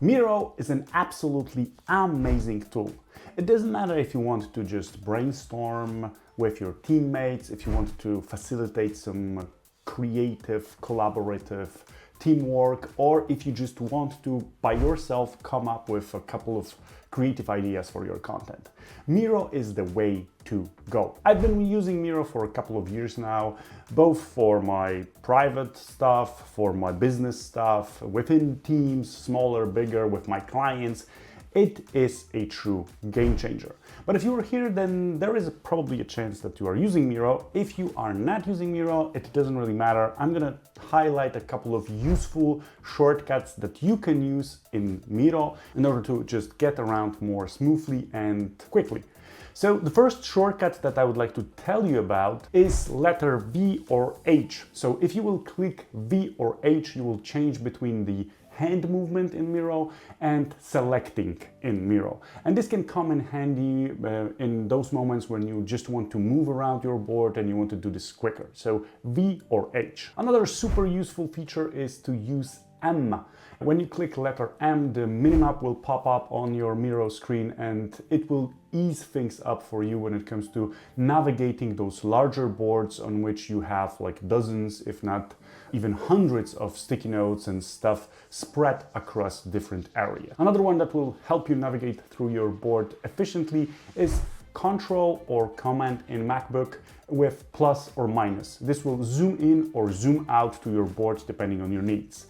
Miro is an absolutely amazing tool. It doesn't matter if you want to just brainstorm with your teammates, if you want to facilitate some creative, collaborative teamwork, or if you just want to, by yourself, come up with a couple of creative ideas for your content. Miro is the way to go. I've been using Miro for a couple of years now, both for my private stuff, for my business stuff, within teams, smaller, bigger, with my clients. It is a true game changer. But if you are here, then there is probably a chance that you are using Miro. If you are not using Miro, it doesn't really matter. I'm gonna highlight a couple of useful shortcuts that you can use in Miro in order to just get around more smoothly and quickly. So the first shortcut that I would like to tell you about is letter V or H. So if you will click V or H, you will change between the hand movement in Miro and selecting in Miro. And this can come in handy in those moments when you just want to move around your board and you want to do this quicker. So V or H. Another super useful feature is to use M. When you click letter M, the minimap will pop up on your Miro screen and it will ease things up for you when it comes to navigating those larger boards on which you have like dozens, if not even hundreds of sticky notes and stuff spread across different areas. Another one that will help you navigate through your board efficiently is Control or Command in MacBook with plus or minus. This will zoom in or zoom out to your board depending on your needs.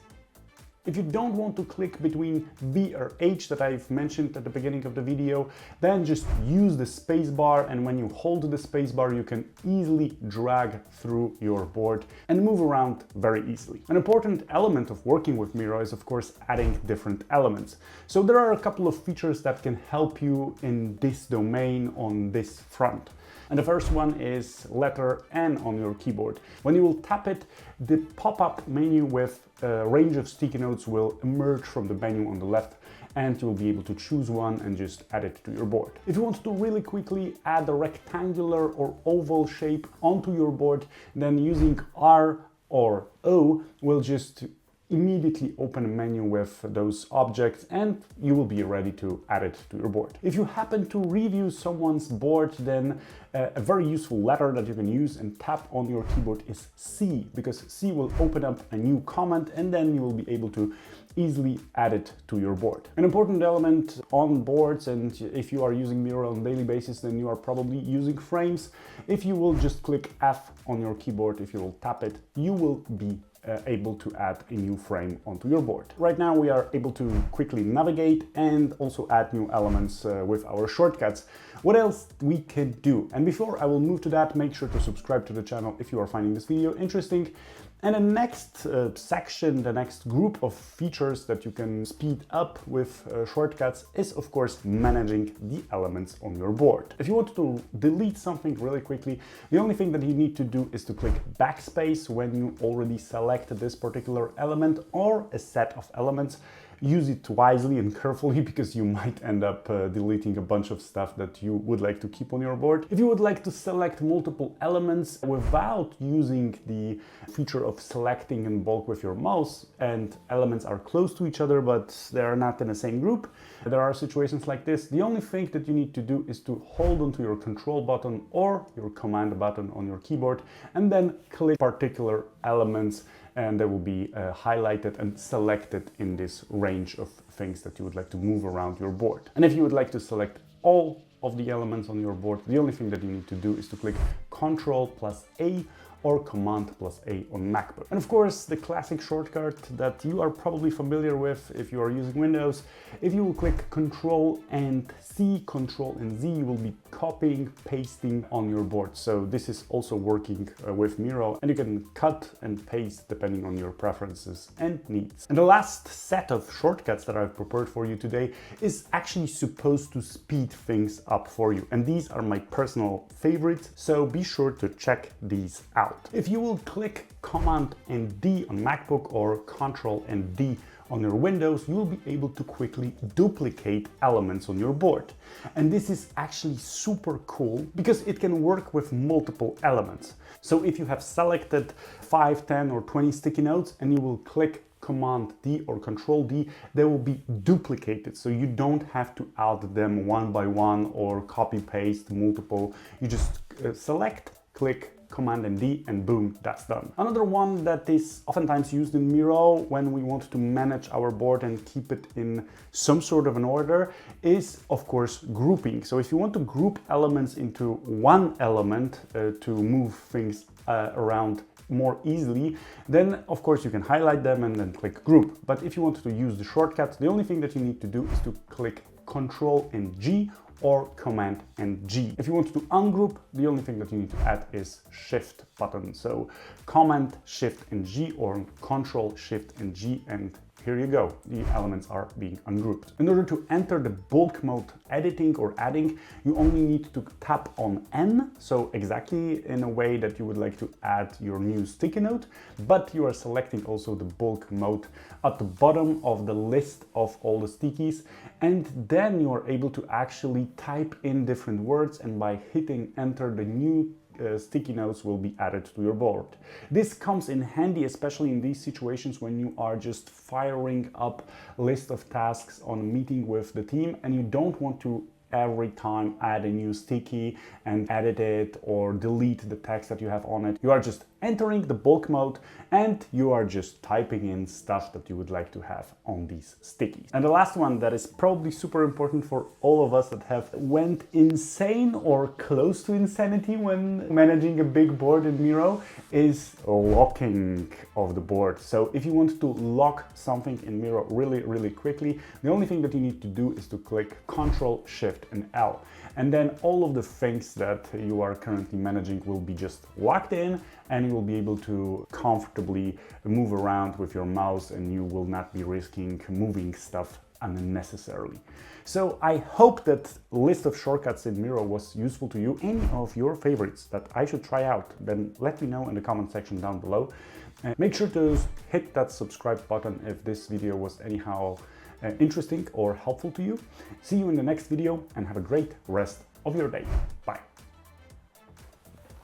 If you don't want to click between V or H that I've mentioned at the beginning of the video, then just use the spacebar, and when you hold the spacebar, you can easily drag through your board and move around very easily. An important element of working with Miro is, of course, adding different elements. So there are a couple of features that can help you in this domain on this front. And the first one is letter N on your keyboard. When you will tap it, the pop-up menu with a range of sticky notes will emerge from the menu on the left, and you'll be able to choose one and just add it to your board. If you want to really quickly add a rectangular or oval shape onto your board, then using R or O will just immediately open a menu with those objects and you will be ready to add it to your board. If you happen to review someone's board, then a very useful letter that you can use and tap on your keyboard is C, because C will open up a new comment and then you will be able to easily add it to your board. An important element on boards, and if you are using Miro on a daily basis, then you are probably using frames. If you will just click F on your keyboard, if you will tap it, you will be able to add a new frame onto your board. Right now we are able to quickly navigate and also add new elements with our shortcuts. What else we can do? And before I will move to that, make sure to subscribe to the channel if you are finding this video interesting. And the next section, the next group of features that you can speed up with shortcuts is, of course, managing the elements on your board. If you want to delete something really quickly, the only thing that you need to do is to click backspace when you already selected this particular element or a set of elements. Use it wisely and carefully because you might end up deleting a bunch of stuff that you would like to keep on your board. If you would like to select multiple elements without using the feature of selecting in bulk with your mouse, and elements are close to each other but they are not in the same group, there are situations like this. The only thing that you need to do is to hold onto your control button or your command button on your keyboard and then click particular elements, and they will be highlighted and selected in this range of things that you would like to move around your board. And if you would like to select all of the elements on your board, the only thing that you need to do is to click Ctrl+A or Command+A on MacBook. And of course, the classic shortcut that you are probably familiar with if you are using Windows, if you will click Control and C, Control and Z, you will be copying, pasting on your board. So this is also working with Miro, and you can cut and paste depending on your preferences and needs. And the last set of shortcuts that I've prepared for you today is actually supposed to speed things up for you. And these are my personal favorites, so be sure to check these out. If you will click Command and D on MacBook or Control and D on your Windows, you will be able to quickly duplicate elements on your board. And this is actually super cool because it can work with multiple elements. So if you have selected 5, 10 or 20 sticky notes and you will click Command D or Control D, they will be duplicated. So you don't have to add them one by one or copy paste multiple. You just select, click, Command and D, and boom, that's done. Another one that is oftentimes used in Miro when we want to manage our board and keep it in some sort of an order is, of course, grouping. So if you want to group elements into one element to move things around more easily, then of course you can highlight them and then click group. But if you want to use the shortcut, the only thing that you need to do is to click Control and G or Command and G. If you want to ungroup, the only thing that you need to add is Shift button. So Command, Shift and G, or Control, Shift and G, and here you go, the elements are being ungrouped. In order to enter the bulk mode editing or adding, you only need to tap on N, so exactly in a way that you would like to add your new sticky note, but you are selecting also the bulk mode at the bottom of the list of all the stickies, and then you are able to actually type in different words, and by hitting enter, the new sticky notes will be added to your board. This comes in handy, especially in these situations when you are just firing up a list of tasks on a meeting with the team and you don't want to every time add a new sticky and edit it or delete the text that you have on it. You are just entering the bulk mode and you are just typing in stuff that you would like to have on these stickies. And the last one that is probably super important for all of us that have went insane or close to insanity when managing a big board in Miro is locking of the board. So if you want to lock something in Miro really quickly, the only thing that you need to do is to click Control, Shift and L. And then all of the things that you are currently managing will be just locked in, and you will be able to comfortably move around with your mouse and you will not be risking moving stuff unnecessarily. So I hope that list of shortcuts in Miro was useful to you. Any of your favorites that I should try out, then let me know in the comment section down below. And make sure to hit that subscribe button if this video was anyhow interesting or helpful to you. See you in the next video and have a great rest of your day. Bye.